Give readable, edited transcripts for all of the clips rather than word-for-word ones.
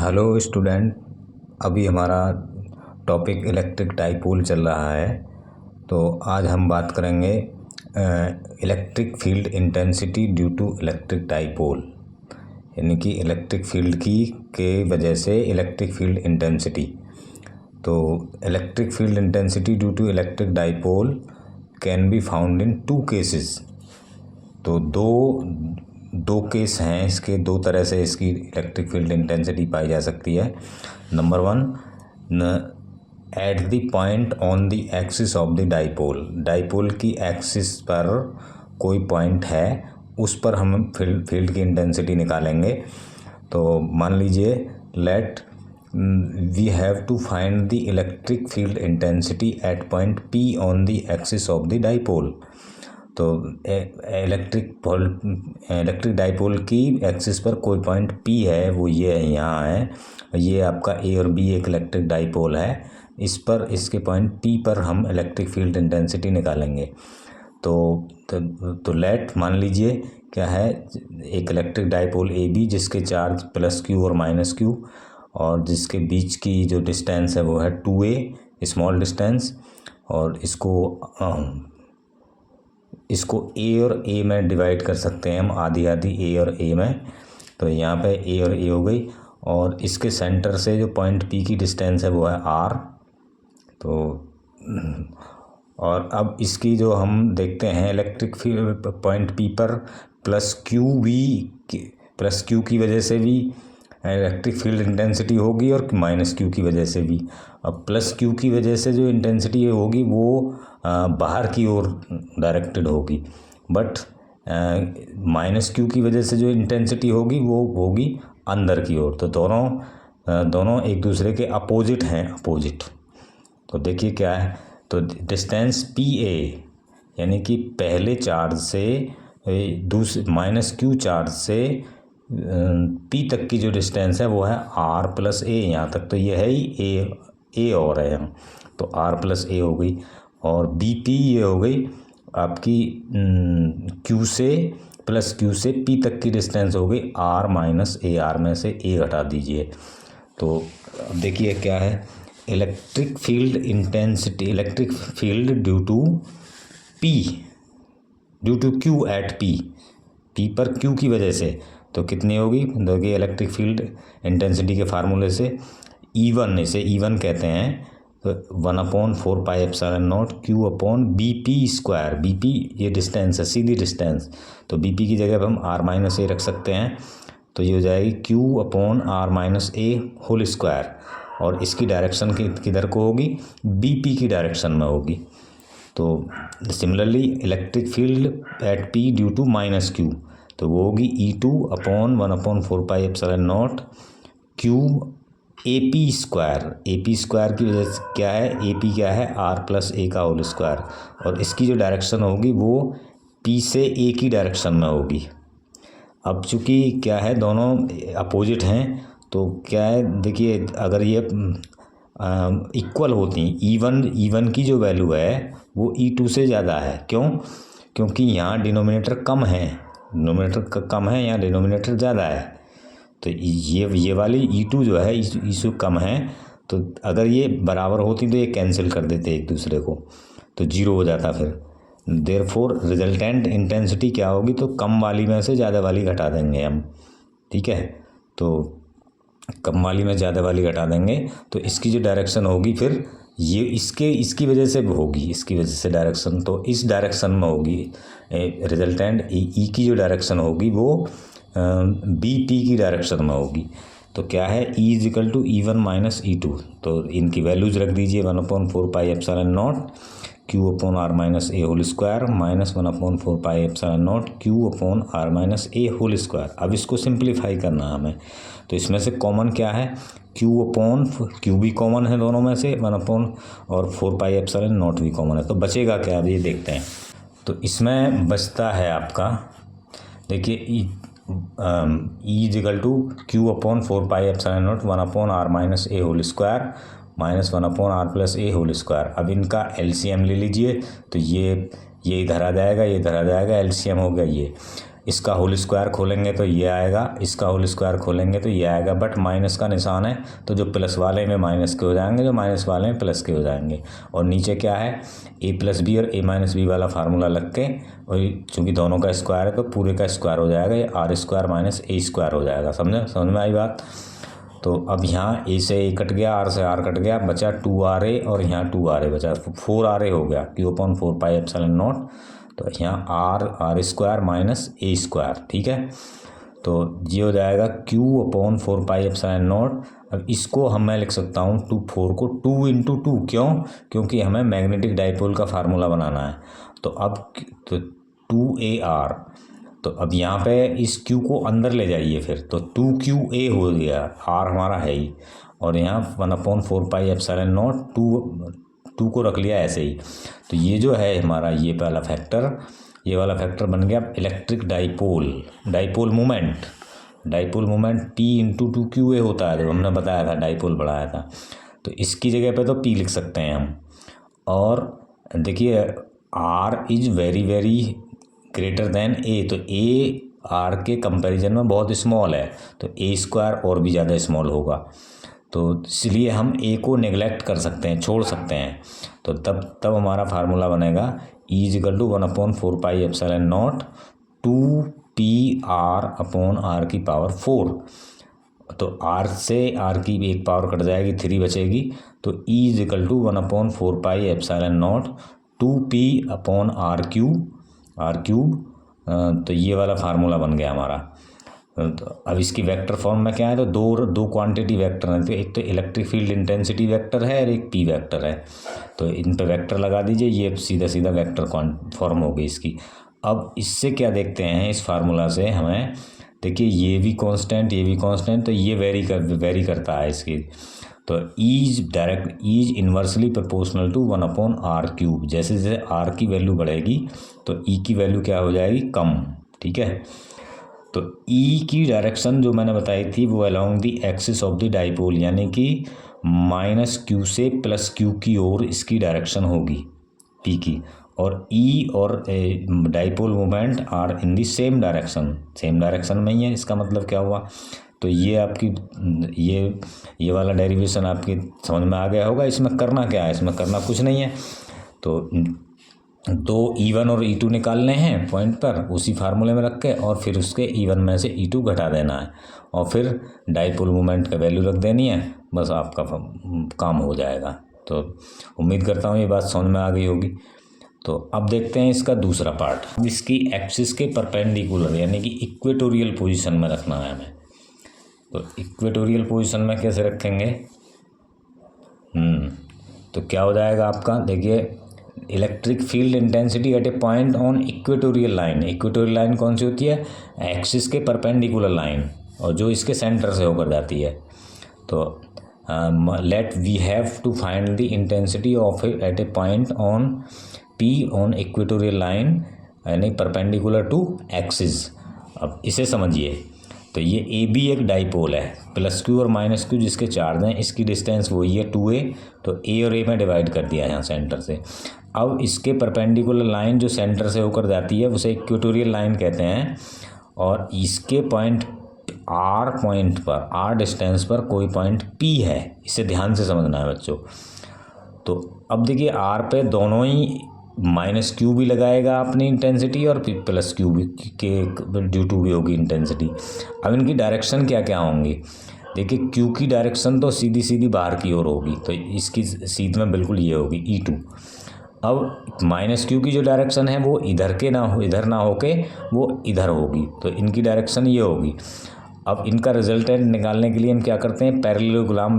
Hello student, अभी हमारा topic electric dipole चल रहा है। तो आज हम बात करेंगे electric field intensity due to electric dipole, यानी कि इलेक्ट्रिक फील्ड के वजह से इलेक्ट्रिक फील्ड इंटेंसिटी। तो electric field intensity due to electric dipole can be found in two cases. तो दो केस हैं इसके, दो तरह से इसकी इलेक्ट्रिक फील्ड इंटेंसिटी पाई जा सकती है। Number one, at the point on the axis of the dipole. Dipole की एक्सिस पर कोई पॉइंट है, उस पर हम फील्ड की इंटेंसिटी निकालेंगे। तो मान लीजिए let we have to find the electric field intensity at point P on the axis of the dipole. तो इलेक्ट्रिक डाइपोल की एक्सिस पर कोई पॉइंट P है, वो ये है, यहाँ है। ये आपका A और B एक इलेक्ट्रिक डाइपोल है। इस पर इसके पॉइंट P पर हम इलेक्ट्रिक फील्ड इंटेंसिटी निकालेंगे। तो लेट मान लीजिए क्या है, एक इलेक्ट्रिक डाइपोल AB जिसके चार्ज प्लस Q और माइनस Q, और जिसके बीच की जो डिस्टेंस है वो है 2a स्मॉल डिस्टेंस, और इसको A और A में डिवाइड कर सकते हैं हम, आधी आधी A और A में। तो यहाँ पे A और A हो गई, और इसके सेंटर से जो पॉइंट P की डिस्टेंस है वो है R। तो और अब इसकी जो हम देखते हैं इलेक्ट्रिक फील्ड पॉइंट P पर प्लस Q की वजह से भी इलेक्ट्रिक फील्ड इंटेंसिटी होगी, और माइनस Q की वजह से भी। अब प्लस Q की वजह से जो इंटेंसिटी होगी वो बाहर की ओर डायरेक्टेड होगी, बट माइनस Q की वजह से जो इंटेंसिटी होगी वो होगी अंदर की ओर। तो दोनों एक दूसरे के अपोजिट हैं, अपोजिट। तो देखिए क्या है, तो डिस्टेंस PA यानी कि पहले चार्ज से दूसरे माइनस Q चार्ज से P तक की जो डिस्टेंस है वो है R प्लस A यहाँ तक। तो ये है ही A और है यहाँ, तो R प्लस A हो गई। और BP ये हो गई आपकी Q से प्लस Q से P तक की डिस्टेंस हो गई R माइनस A। R में से A घटा दीजिए। तो अब देखिए क्या है, electric field intensity, electric field due to Q at P पर Q की वजह से तो कितनी होगी, देखिए इलेक्ट्रिक फील्ड इंटेंसिटी के फार्मूले से E1, इसे E1 कहते हैं, तो 1/4 pi epsilon naught Q upon BP square. BP ये डिस्टेंस है, सीधी डिस्टेंस, तो BP की जगह पर हम R माइनस A रख सकते हैं। तो ये हो जाएगी Q upon R minus A whole square, और इसकी डायरेक्शन किधर को होगी, BP की डायरेक्शन में होगी। तो similarly electric field at P due to minus Q, तो वो होगी E2 upon 1/4 pi epsilon naught Q AP square. AP square की वजह से क्या है, AP क्या है, R प्लस A का होल स्क्वायर, और इसकी जो डायरेक्शन होगी वो P से A की डायरेक्शन में होगी। अब चूँकि क्या है, दोनों अपोजिट हैं, तो क्या है, देखिए अगर ये इक्वल होती, E1 की जो वैल्यू है वो E2 से ज़्यादा है। क्योंकि यहाँ डिनोमिनेटर कम है, यहाँ डिनोमिनेटर ज़्यादा है। तो ये वाली E2 जो है इससे कम है, तो अगर ये बराबर होती तो ये कैंसिल कर देते एक दूसरे को, तो जीरो हो जाता फिर। देयरफॉर रिजल्टेंट इंटेंसिटी क्या होगी, तो कम वाली में से ज़्यादा वाली घटा देंगे हम, ठीक है। तो कम वाली में ज़्यादा वाली घटा देंगे, तो इसकी जो डायरेक्शन होगी फिर ये इसकी वजह से होगी, इसकी वजह से डायरेक्शन तो इस डायरेक्शन में होगी। रिजल्टेंट E की जो डायरेक्शन होगी वो BP की डायरेक्शन में होगी। तो क्या है, E equal to E1 minus E2। तो इनकी वैल्यूज़ रख दीजिए, 1/4 pi epsilon naught Q upon R minus A whole square minus 1/4 pi epsilon naught Q upon R minus A whole square. अब इसको सिंप्लीफाई करना है हमें, तो इसमें से कॉमन क्या है, Q भी कॉमन है दोनों में से, 1/4 पाई एप्सिलॉन नॉट भी कॉमन है। तो बचेगा क्या, अब ये देखते हैं। तो इसमें बचता है आपका, देखिए E equal to Q upon 4 pi epsilon naught 1/R minus A whole square minus 1/R plus A whole square. अब इनका LCM ले लीजिए, तो ये इधर आ जाएगा, ये इधर आ जाएगा, LCM हो गया ये। इसका होल स्क्वायर खोलेंगे तो ये आएगा, इसका होल स्क्वायर खोलेंगे तो ये आएगा, बट माइनस का निशान है तो जो प्लस वाले में माइनस के हो जाएंगे, जो माइनस वाले में प्लस के हो जाएंगे। और नीचे क्या है, ए प्लस बी और ए माइनस बी वाला फार्मूला लग के, और चूँकि दोनों का स्क्वायर है तो पूरे का स्क्वायर हो जाएगा, ये R square minus A square हो जाएगा। समझ में आई बात। तो अब यहाँ ए से ए कट गया, आर से आर कट गया, बचा 2RA और यहाँ 2RA बचा, 4RA हो गया, Q/4πε0। तो यहाँ R square minus A square, ठीक है। तो ये हो जाएगा Q/4πε0। अब इसको मैं लिख सकता हूँ 4 को 2 × 2, क्यों? क्योंकि हमें मैग्नेटिक डाइपोल का फार्मूला बनाना है। तो अब 2AR, तो अब यहाँ पे इस Q को अंदर ले जाइए फिर, तो 2QA हो गया, R हमारा है ही, और यहाँ 1/4πε0 2 को रख लिया ऐसे ही। तो ये जो है हमारा ये वाला फैक्टर बन गया electric dipole moment P × 2QA होता है, जब हमने बताया था डाइपोल बढ़ाया था। तो इसकी जगह पे तो P लिख सकते हैं हम। और देखिए R is very very greater than A, तो A R के कंपैरिजन में बहुत स्मॉल है, तो A स्क्वायर और भी ज़्यादा स्मॉल होगा। तो इसलिए हम A को नेगलेक्ट कर सकते हैं, छोड़ सकते हैं। तो तब हमारा फार्मूला बनेगा E = 1/4πε0 2PR/R⁴। तो R से R की एक पावर कट जाएगी, 3 बचेगी, तो E = 1/4πε0 2P/R³। तो ये वाला फार्मूला बन गया हमारा। तो अब इसकी वेक्टर फॉर्म में क्या है, तो दो क्वांटिटी वेक्टर हैं, तो एक तो इलेक्ट्रिक फील्ड इंटेंसिटी वेक्टर है और एक P वेक्टर है। तो इन पे वेक्टर लगा दीजिए, ये सीधा वेक्टर फॉर्म हो गई इसकी। अब इससे क्या देखते हैं, इस फार्मूला से हमें देखिए ये भी कांस्टेंट, ये भी कांस्टेंट, तो ये वेरी करता है इसकी। तो E inversely proportional to 1/R³। जैसे जैसे R की वैल्यू बढ़ेगी तो E की वैल्यू क्या हो जाएगी, कम, ठीक है। तो E की डायरेक्शन जो मैंने बताई थी वो along the axis of the dipole, यानी कि -Q से +Q की ओर इसकी डायरेक्शन होगी P की। और E और dipole moment are in the same direction में ही है। इसका मतलब क्या हुआ, तो ये आपकी ये वाला डेरिवेशन आपकी समझ में आ गया होगा। इसमें करना क्या है, इसमें करना कुछ नहीं है। तो 2 E1 और E2 निकालने हैं पॉइंट पर उसी फार्मूले में रख के, और फिर उसके E1 में से E2 घटा देना है, और फिर डाइपोल मोमेंट का वैल्यू रख देनी है, बस आपका काम हो जाएगा। तो उम्मीद करता हूँ ये बात समझ में आ गई होगी। तो अब देखते हैं इसका दूसरा पार्ट। इसकी एक्सिस के परपेंडिकुलर यानी कि इक्वेटोरियल पोजीशन में रखना है हमें। तो इक्वेटोरियल पोजीशन में कैसे रखेंगे, तो क्या हो जाएगा आपका, देखिए electric field intensity eight a point on equatorial line. Equatorial line कौन सी होती है, एक्सिस के परपेंडिकुलर लाइन, और जो इसके सेंटर से होकर जाती है। तो let we have to find the intensity of at a point on P on equatorial line यानी परपेंडिकुलर टू एक्सिस। अब इसे समझिए, तो ये AB एक डाइपोल है, +Q और -Q जिसके चार्ज हैं, इसकी डिस्टेंस वही है 2A। तो A और A में डिवाइड कर दिया यहाँ सेंटर से। अब इसके परपेंडिकुलर लाइन जो सेंटर से होकर जाती है उसे इक्वेटोरियल लाइन कहते हैं, और इसके पॉइंट R डिस्टेंस पर कोई पॉइंट P है। इसे ध्यान से समझना है बच्चों। तो अब देखिए R पे दोनों ही -Q भी लगाएगा अपनी इंटेंसिटी, और फिर +Q भी के ड्यू टू भी होगी इंटेंसिटी। अब इनकी डायरेक्शन क्या क्या होंगी, देखिए Q की डायरेक्शन तो सीधी बाहर की ओर होगी, तो इसकी सीध में बिल्कुल ये होगी E2। अब -Q की जो डायरेक्शन है वो इधर ना होके वो इधर होगी, तो इनकी डायरेक्शन ये होगी। अब इनका रिजल्टेंट निकालने के लिए हम क्या करते हैं, पैरेललोग्राम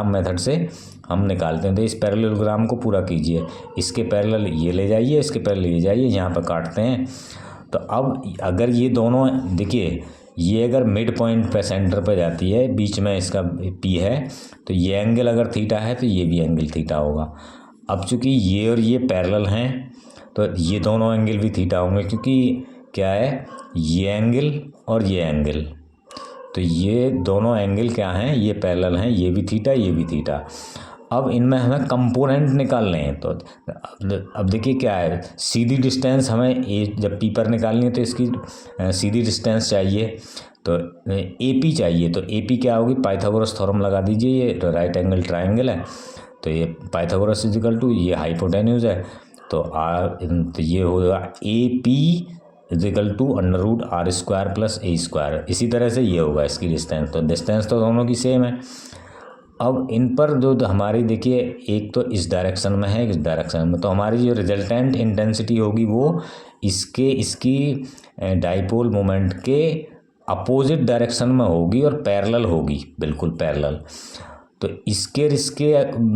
मेथड से हम निकालते हैं। तो इस पैरेललोग्राम को पूरा कीजिए, इसके पैरेलल ये ले जाइए, इसके पैरेलल ये जाइए, यहाँ पर काटते हैं। तो अब अगर ये दोनों देखिए, ये अगर मिड पॉइंट पे सेंटर पे जाती है, बीच में इसका P है, तो ये एंगल अगर थीटा है तो ये भी एंगल थीटा होगा। अब चूँकि ये और ये पैरेलल हैं तो ये दोनों एंगल भी थीटा होंगे, क्योंकि क्या है, ये एंगल और ये एंगल, तो ये दोनों एंगल क्या हैं, ये पैरेलल हैं, ये भी थीटा ये भी थीटा। अब इनमें हमें कंपोनेंट निकालने हैं। तो अब देखिए क्या है, सीधी डिस्टेंस हमें जब पी पर निकालनी है तो इसकी सीधी डिस्टेंस चाहिए, तो ए पी चाहिए। तो ए पी क्या होगी, पाइथागोरस थ्योरम लगा दीजिए, ये राइट एंगल ट्राइंगल है, तो ये पाइथागोरस इजिकल टू ये हाइपोटेन्यूज है, तो ये होगा A P is equal to √r² + a²। इसी तरह से ये होगा इसकी डिस्टेंस, तो डिस्टेंस तो दोनों की सेम है। अब इन पर जो हमारी देखिए, एक तो इस डायरेक्शन में है, इस डायरेक्शन में, तो हमारी जो रिजल्टेंट इंटेंसिटी होगी वो इसकी डाइपोल मोमेंट के अपोजिट डायरेक्शन में होगी और पैरेलल होगी, बिल्कुल पैरेलल। तो इसके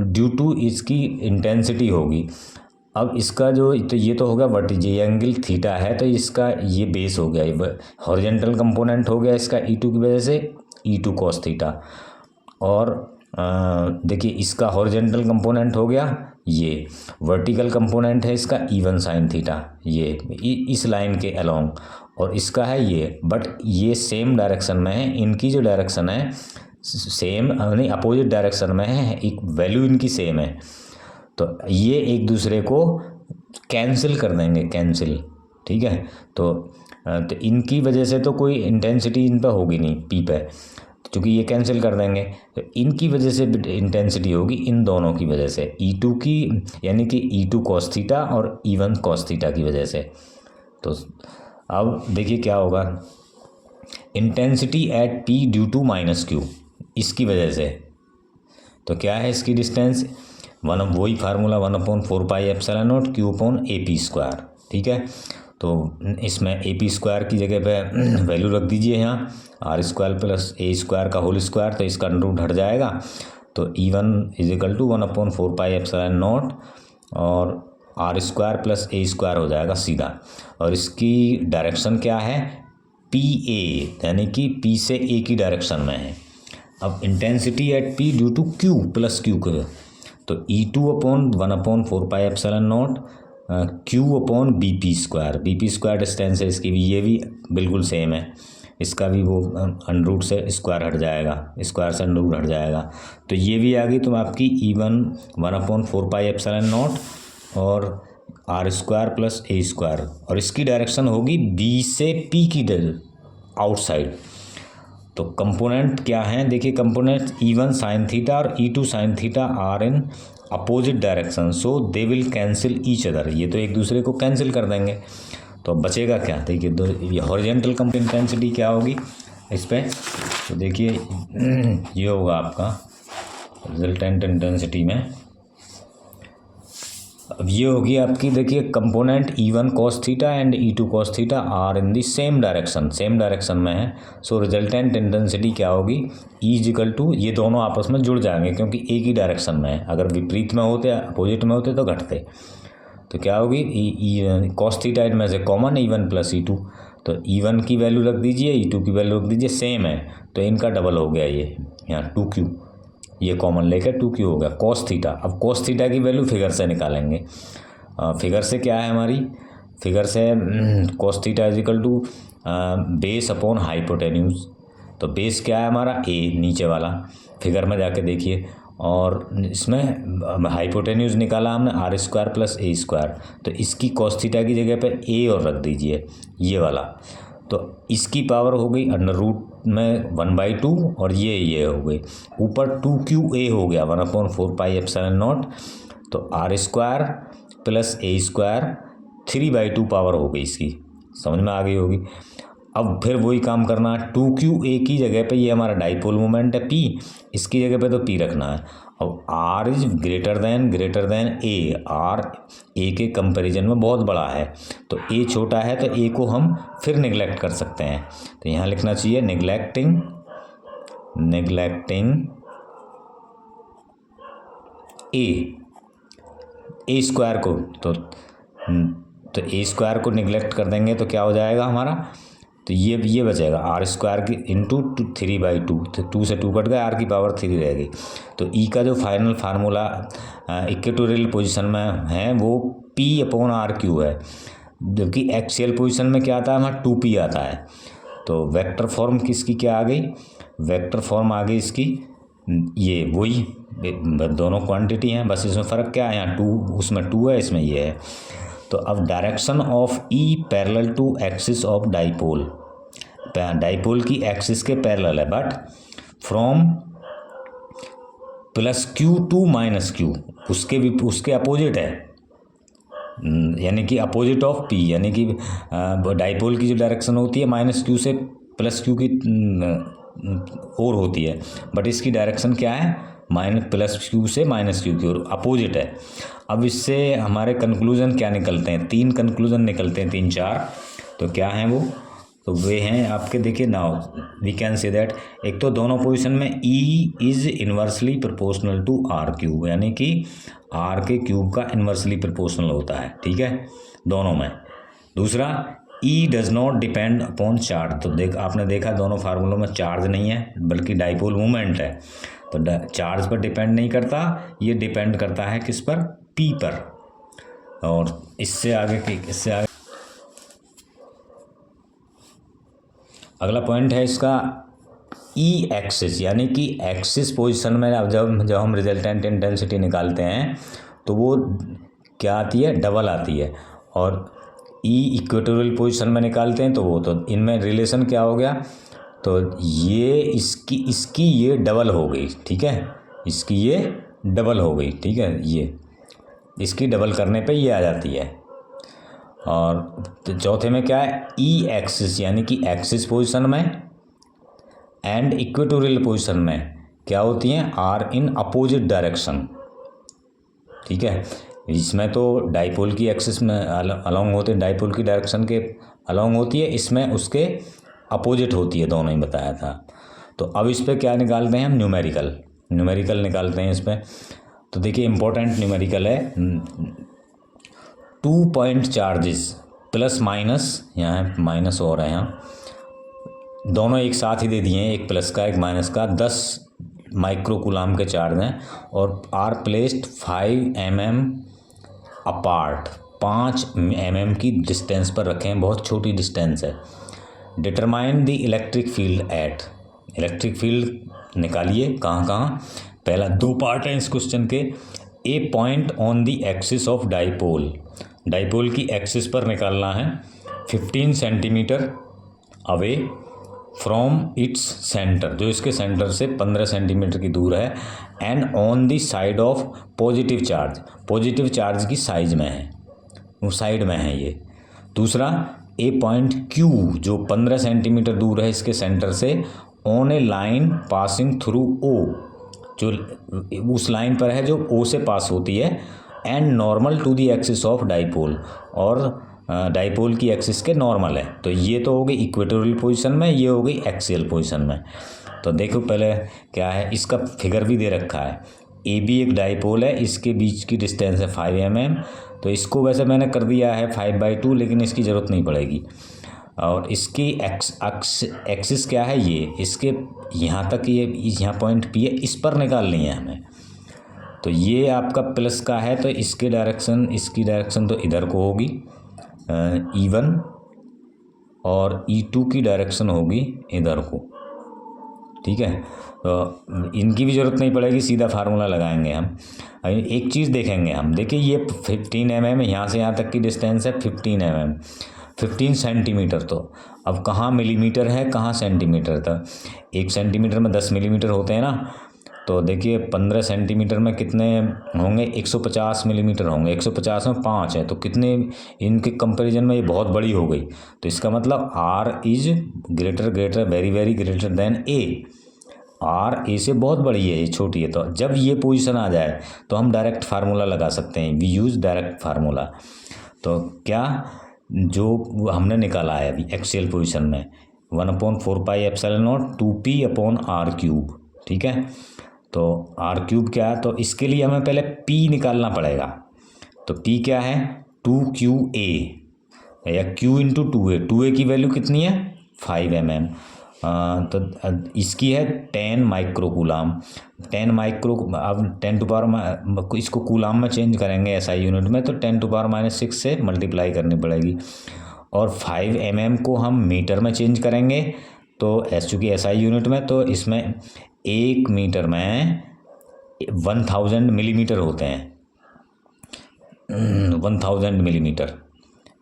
ड्यू टू इसकी इंटेंसिटी होगी। अब इसका जो, तो ये तो हो गया वर्टिकल, ये एंगल थीटा है, तो इसका ये बेस हो गया, ये हॉरिजॉन्टल कंपोनेंट हो गया इसका E2 की वजह से, E2 cos थीटा। और देखिए इसका हॉरिजॉन्टल कंपोनेंट हो गया, ये वर्टिकल कंपोनेंट है इसका E1 sin थीटा, ये इस लाइन के अलोंग, और इसका है ये, बट ये सेम डायरेक्शन में है, इनकी जो डायरेक्शन है सेम नहीं अपोजिट डायरेक्शन में है, एक वैल्यू इनकी सेम है, तो ये एक दूसरे को कैंसिल कर देंगे, कैंसिल, ठीक है। तो इनकी वजह से तो कोई इंटेंसिटी इन पर होगी नहीं पी पे, क्योंकि ये कैंसिल कर देंगे, तो इनकी वजह से इंटेंसिटी होगी इन दोनों की वजह से, E2 की, यानी कि E2 cos थीटा और E1 cos थीटा की वजह से। तो अब देखिए क्या होगा, intensity at P due to -Q, इसकी वजह से, तो क्या है इसकी डिस्टेंस, वही फार्मूला 1/4πε0 Q/AP², ठीक है। तो इसमें AP² की जगह पे वैल्यू रख दीजिए यहाँ r² + a² का होल स्क्वायर, तो इसका रूट हट जाएगा, तो E1 = 1/4πε0 और r² + a² हो जाएगा सीधा। और इसकी डायरेक्शन क्या है, PA, यानी कि P से A की डायरेक्शन में है। अब intensity at P due to Q + Q, तो E2/1/4πε0 Q/BP², BP² डिस्टेंस है इसकी भी, ये भी बिल्कुल सेम है, इसका भी वो √ से स्क्वायर हट जाएगा, स्क्वायर से √ हट जाएगा, तो ये भी आ गई। तो आपकी E1 1/4πε0 और r² + a², और इसकी डायरेक्शन होगी B से P की आउटसाइड। तो कंपोनेंट क्या हैं, देखिए कंपोनेंट E1 sin थीटा और E2 sin theta are in opposite direction, so they will cancel each other, ये तो एक दूसरे को कैंसिल कर देंगे। तो बचेगा क्या, देखिए ये हॉरिजॉन्टल इंटेंसिटी क्या होगी इस पे, तो देखिए ये होगा आपका रिजल्टेंट इंटेंसिटी में, अब ये होगी आपकी, देखिए component E1 cos theta and E2 cos theta are in the same direction में है, सो रिजल्टेंट इंटेंसिटी क्या होगी, E = ये दोनों आपस में जुड़ जाएंगे क्योंकि एक ही डायरेक्शन में है, अगर विपरीत में होते, अपोजिट में होते तो घटते, तो क्या होगी cos थीटा इनमें से कॉमन E1 + E2, तो E1 की वैल्यू रख दीजिए, E2 की वैल्यू रख दीजिए, सेम है, तो इनका डबल हो गया, ये यहाँ 2Q, ये कॉमन लेकर 2Q हो गया cos थीटा। अब cos थीटा की वैल्यू फिगर से निकालेंगे, फिगर से क्या है हमारी, फिगर से cos theta = base upon hypotenuse, तो बेस क्या है हमारा A, नीचे वाला, फिगर में जाके देखिए, और इसमें हाइपोटेन्यूज निकाला हमने r² + a², तो इसकी cos थीटा की जगह पे A और रख दीजिए, ये वाला, तो इसकी पावर हो गई √ में 1/2 और ये हो गई, ऊपर 2QA हो गया 1/4πε0, तो r² + a² 3/2 पावर हो गई इसकी, समझ में आ गई होगी। अब फिर वही काम करना है, 2QA की जगह पे ये हमारा डाइपोल मोमेंट है P, इसकी जगह पे तो P रखना है। अब R is greater than A, R A के कंपैरिजन में बहुत बड़ा है, तो A छोटा है, तो A को हम फिर निगलेक्ट कर सकते हैं, तो यहाँ लिखना चाहिए निगलेक्टिंग A² को, तो A² को निगलेक्ट कर देंगे तो क्या हो जाएगा हमारा, तो ये बचेगा r² की इंटू 3/2, तो 2 से 2 कट गया, r की पावर 3 रह गई। तो E का जो फाइनल फार्मूला इक्वेटोरियल पोजीशन में है वो P/RQ है, जबकि एक्सियल पोजीशन में क्या आता है हमारा 2P आता है। तो वेक्टर फॉर्म किसकी क्या आ गई, वेक्टर फॉर्म आ गई इसकी, ये वही दोनों क्वांटिटी हैं, बस इसमें फ़र्क क्या है, यहाँ 2 उसमें 2 है, इसमें ये है। तो अब direction of E parallel to axis of dipole, dipole की एक्सिस के पैरेलल है, but from +q to -q, उसके अपोजिट है, यानी कि अपोजिट ऑफ p, यानी कि डाइपोल की जो डायरेक्शन होती है -q से +q की और होती है, बट इसकी डायरेक्शन क्या है, +q से -q की ओर अपोजिट है। अब इससे हमारे कंक्लूजन क्या निकलते हैं, 3 कंक्लूजन निकलते हैं, 3-4। तो क्या हैं वो, तो वे हैं आपके, देखिए now we can say that, एक तो दोनों पोजीशन में E is inversely proportional to R cube, यानी कि R के क्यूब का इन्वर्सली प्रोपोर्शनल होता है, ठीक है, दोनों में। दूसरा, E does not depend upon charge, तो आपने देखा दोनों फार्मूलों में चार्ज नहीं है बल्कि डाइपोल मूवमेंट है, तो चार्ज पर डिपेंड नहीं करता, ये डिपेंड करता है किस पर, P पर। और इससे आगे अगला पॉइंट है इसका ई एक्सिस, यानी कि एक्सिस पोजीशन में अब जब हम रिजल्टेंट इंटेंसिटी निकालते हैं तो वो क्या आती है, डबल आती है, और ई इक्वेटोरियल पोजीशन में निकालते हैं तो वो, तो इनमें रिलेशन क्या हो गया, तो ये इसकी ये डबल हो गई, ठीक है, इसकी ये डबल हो गई, ठीक है, ये इसकी डबल करने पे ये आ जाती है। और चौथे में क्या है, ई एक्सिस, यानी कि एक्सिस पोजीशन में एंड इक्वेटोरियल पोजीशन में क्या होती हैं, आर इन अपोजिट डायरेक्शन, ठीक है। इसमें तो डाइपोल की एक्सिस में अलोंग होते हैं, डाइपोल की डायरेक्शन के अलोंग होती है, इसमें उसके अपोजिट होती है, दोनों ही बताया था। तो अब इस पर क्या निकालते हैं हम, न्यूमेरिकल निकालते हैं इस पर। तो देखिए इंपॉर्टेंट न्यूमेरिकल है, 2 पॉइंट चार्जेस प्लस माइनस, यहाँ माइनस हो रहा है, यहाँ दोनों एक साथ ही दे दिए हैं, एक प्लस का एक माइनस का, 10 माइक्रोकूलाम के चार्ज हैं, और are placed 5 mm apart, 5 mm की डिस्टेंस पर रखे हैं, बहुत छोटी डिस्टेंस है। Determine the electric field at, electric field निकालिए कहाँ, पहला 2 पार्ट हैं इस क्वेश्चन के। A point on the axis of dipole की एक्सिस पर निकालना है, 15 centimetre away from its centre, जो इसके सेंटर से 15 सेंटीमीटर की दूर है, and on the side of positive charge की साइज में है, वो साइड में है ये। दूसरा, ए पॉइंट क्यू जो 15 सेंटीमीटर दूर है इसके सेंटर से, on a line passing through O, जो उस लाइन पर है जो ओ से पास होती है, and normal to the axis of dipole, और डाइपोल की एक्सिस के नॉर्मल है। तो ये तो हो गई इक्वेटोरियल पोजीशन में, ये हो गई एक्सियल पोजीशन में। तो देखो पहले क्या है, इसका फिगर भी दे रखा है, ए बी एक डाइपोल है, इसके बीच की डिस्टेंस है 5 mm, तो इसको वैसे मैंने कर दिया है 5/2, लेकिन इसकी ज़रूरत नहीं पड़ेगी। और इसकी एक्सिस क्या है, ये इसके यहाँ तक, ये यहाँ पॉइंट पी है, इस पर निकालनी है हमें। तो ये आपका प्लस का है, तो इसकी डायरेक्शन तो इधर को होगी E1, और E2 की डायरेक्शन होगी इधर को, ठीक है। तो इनकी भी ज़रूरत नहीं पड़ेगी, सीधा फार्मूला लगाएंगे हम। एक चीज़ देखेंगे हम, देखिए ये 15 mm, यहाँ से यहाँ तक की डिस्टेंस है 15 mm, 15 सेंटीमीटर, तो अब कहाँ मिलीमीटर है कहाँ सेंटीमीटर था, 1 सेंटीमीटर में 10 मिलीमीटर होते हैं ना, तो देखिए 15 सेंटीमीटर में कितने होंगे, 150 मिलीमीटर होंगे, 150 में 5 है, तो कितने, इनके कंपैरिजन में ये बहुत बड़ी हो गई। तो इसका मतलब R is greater very very greater than A, R A से बहुत बड़ी है, ये छोटी है। तो जब ये पोजीशन आ जाए तो हम डायरेक्ट फार्मूला लगा सकते हैं, वी यूज़ डायरेक्ट फार्मूला। तो क्या, जो हमने निकाला है अभी एक्सियल पोजीशन में, 1/4 pi epsilon not 2p upon R cube, ठीक है। तो R क्यूब क्या है, तो इसके लिए हमें पहले P निकालना पड़ेगा। तो P क्या है, 2QA, या Q इंटू 2A की वैल्यू कितनी है 5 mm, तो इसकी है 10 माइक्रोकूलाम, 10 माइक्रो, अब 10 टू पावर, इसको कूलाम में चेंज करेंगे SI यूनिट में, तो 10 टू पावर -6 से मल्टीप्लाई करनी पड़ेगी, और 5 mm को हम मीटर में चेंज करेंगे, तो चूँकि SI यूनिट में, तो इसमें 1 मीटर में 1000 मिलीमीटर होते हैं। 1000 मिलीमीटर,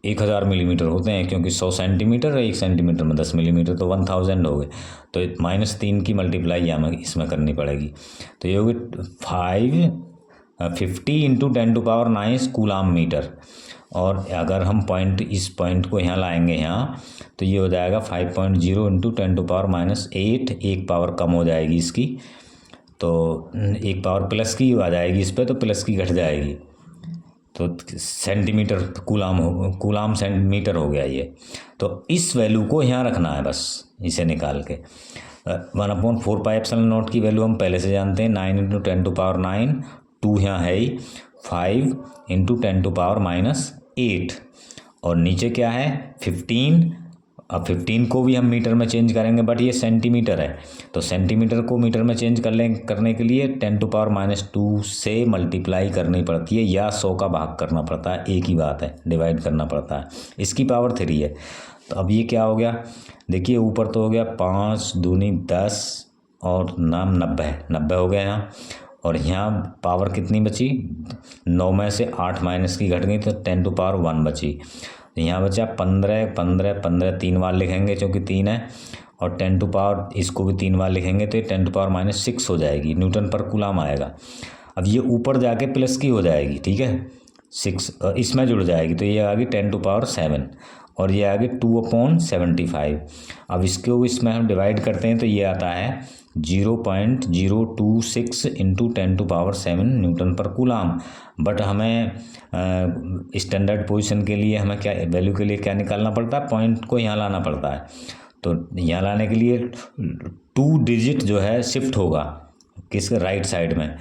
1000 मिलीमीटर होते हैं, क्योंकि 100 सेंटीमीटर है, 1 सेंटीमीटर में 10 मिलीमीटर, तो 1000 हो गए। तो -3 की मल्टीप्लाई हमें इसमें करनी पड़ेगी। तो ये होगी 50 इंटू 10⁹ कूलाम मीटर। और अगर हम इस पॉइंट को यहाँ लाएंगे यहाँ, तो ये हो जाएगा 5.0 इंटू 10⁻8, एक पावर कम हो जाएगी इसकी, तो एक पावर प्लस की आ जाएगी इस पर, तो प्लस की घट जाएगी, तो सेंटीमीटर कूलाम सेंटीमीटर हो गया ये। तो इस वैल्यू को यहाँ रखना है बस, इसे निकाल के 1/4πε0 की वैल्यू हम पहले से जानते हैं, 9 इंटू 10⁹, 2 यहाँ है ही, 5 इंटू 10⁻8, और नीचे क्या है 15। अब 15 को भी हम मीटर में चेंज करेंगे, बट ये सेंटीमीटर है, तो सेंटीमीटर को मीटर में चेंज करने के लिए 10⁻² से मल्टीप्लाई करनी पड़ती है, या 100 का भाग करना पड़ता है, एक ही बात है, डिवाइड करना पड़ता है। इसकी पावर 3 है। तो अब ये क्या हो गया, देखिए ऊपर तो हो गया 5 दूनी 10 और नाम 90 हो गया यहाँ, और यहाँ पावर कितनी बची, 9 में से 8 माइनस की घट गई, तो 10⁻1 बची। यहाँ बचा 15, 15, 15 3 बार लिखेंगे क्योंकि 3 है, और 10⁻, इसको भी 3 बार लिखेंगे तो ये 10⁻⁻6 हो जाएगी, न्यूटन पर कूलाम आएगा। अब ये ऊपर जाके प्लस की हो जाएगी, ठीक है, 6 इसमें जुड़ जाएगी, तो ये आ गई 10⁻7, और ये आ गई 2/75। अब इसको इसमें हम डिवाइड करते हैं तो ये आता है 0.026 इंटू 10⁻7 न्यूटन पर कूलाम। बट हमें स्टैंडर्ड पोजीशन के लिए हमें क्या वैल्यू के लिए क्या निकालना पड़ता है, पॉइंट को यहाँ लाना पड़ता है। तो यहाँ लाने के लिए 2 डिजिट जो है शिफ्ट होगा किसके, राइट साइड में।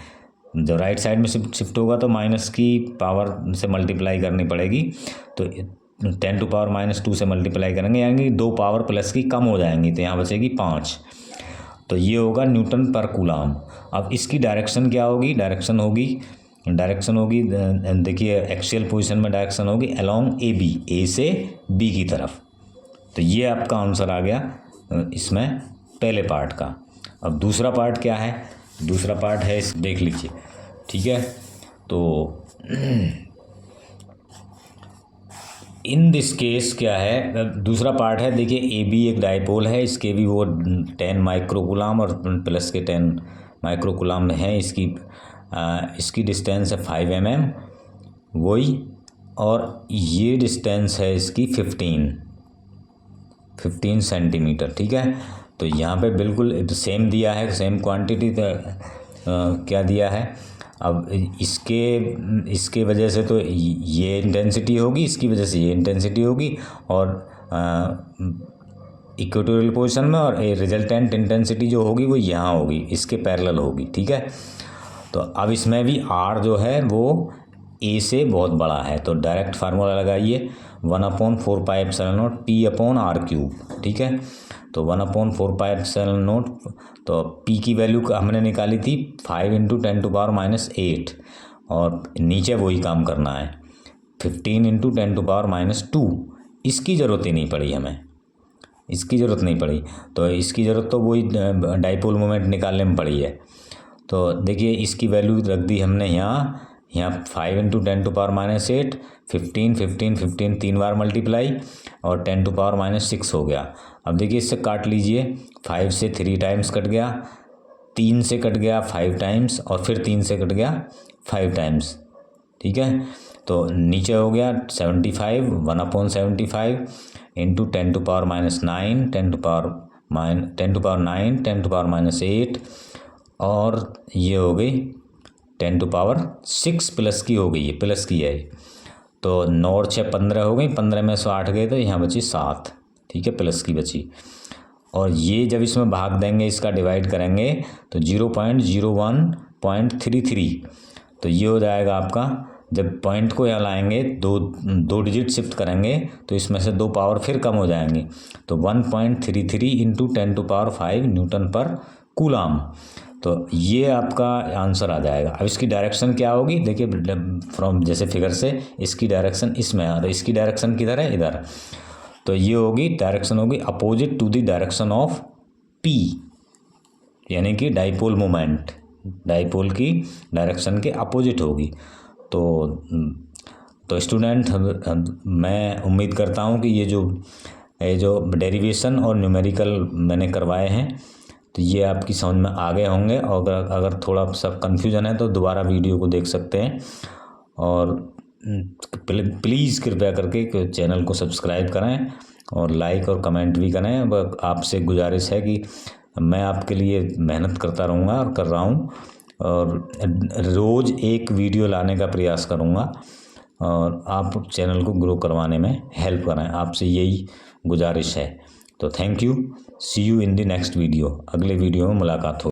जब राइट साइड में शिफ्ट होगा तो माइनस की पावर से मल्टीप्लाई करनी पड़ेगी, तो 10⁻2 से मल्टीप्लाई करेंगे, यानी 2 पावर प्लस की कम हो जाएंगी, तो यहाँ बचेगी 5। तो ये होगा न्यूटन पर कूलाम। अब इसकी डायरेक्शन क्या होगी, डायरेक्शन होगी देखिए एक्सियल पोजीशन में डायरेक्शन होगी अलोंग AB, ए से बी की तरफ। तो ये आपका आंसर आ गया इसमें पहले पार्ट का। अब दूसरा पार्ट क्या है, दूसरा पार्ट है इस देख लीजिए, ठीक है। तो इन दिस केस क्या है, दूसरा पार्ट है, देखिए AB एक डाइपोल है, इसके भी वो 10 माइक्रोकूलाम और प्लस के 10 माइक्रोकूलाम है, इसकी डिस्टेंस है 5 mm वही, और ये डिस्टेंस है इसकी 15 सेंटीमीटर, ठीक है। तो यहाँ पे बिल्कुल सेम दिया है, सेम क्वांटिटी क्या दिया है। अब इसके वजह से तो ये इंटेंसिटी होगी, इसकी वजह से ये इंटेंसिटी होगी, और इक्वेटोरियल पोजीशन में, और रिजल्टेंट इंटेंसिटी जो होगी वो यहाँ होगी, इसके पैरेलल होगी, ठीक है। तो अब इसमें भी R जो है वो A से बहुत बड़ा है, तो डायरेक्ट फार्मूला लगाइए 1/4πε0 P/r³, ठीक है। तो 1/4πε0, तो P की वैल्यू हमने निकाली थी 5 इंटू 10⁻8, और नीचे वही काम करना है 15 इंटू 10⁻2। इसकी ज़रूरत ही नहीं पड़ी हमें, इसकी ज़रूरत नहीं पड़ी, तो इसकी ज़रूरत तो वही डाइपोल मोमेंट निकालने में पड़ी है। तो देखिए इसकी वैल्यू रख दी हमने यहाँ 5 इंटू 10⁻8, 15, 15, 15 3 बार मल्टीप्लाई, और 10⁻6 हो गया। अब देखिए इससे काट लीजिए, 5 से 3 टाइम्स कट गया, 3 से कट गया 5 टाइम्स, और फिर 3 से कट गया 5 टाइम्स, ठीक है। तो नीचे हो गया 75, 1/75 इंटू 10⁻9, 10⁻8, और ये हो गई 10⁻6 प्लस की हो गई है, प्लस की है। तो 9 और 6 15 हो गई, 15 में से 8 गए तो यहाँ बची 7, ठीक है, प्लस की बची। और ये जब इसमें भाग देंगे, इसका डिवाइड करेंगे तो 0.01.33, तो ये हो जाएगा आपका। जब पॉइंट को यहाँ लाएंगे, दो डिजिट शिफ्ट करेंगे तो इसमें से 2 पावर फिर कम हो जाएंगी, तो 1.33 इंटू 10⁵ न्यूटन पर कूलाम। तो ये आपका आंसर आ जाएगा। अब इसकी डायरेक्शन क्या होगी, देखिए फ्रॉम जैसे फिगर से इसकी डायरेक्शन इसमें, और इसकी डायरेक्शन किधर है, इधर। तो ये होगी डायरेक्शन होगी opposite to the direction of P, यानी कि डाइपोल मोमेंट, डाइपोल की डायरेक्शन के अपोजिट होगी। तो स्टूडेंट मैं उम्मीद करता हूँ कि ये जो डेरिवेशन और न्यूमेरिकल मैंने करवाए हैं तो ये आपकी समझ में आ गए होंगे। और अगर थोड़ा सा कन्फ्यूजन है तो दोबारा वीडियो को देख सकते हैं। और प्लीज़ कृपया करके चैनल को सब्सक्राइब करें और लाइक और कमेंट भी करें। आपसे गुजारिश है कि मैं आपके लिए मेहनत करता रहूँगा और कर रहा हूँ, और रोज़ एक वीडियो लाने का प्रयास करूँगा, और आप चैनल को ग्रो करवाने में हेल्प करें, आपसे यही गुजारिश है। तो thank you, see you in the next video. अगले वीडियो में मुलाकात हो।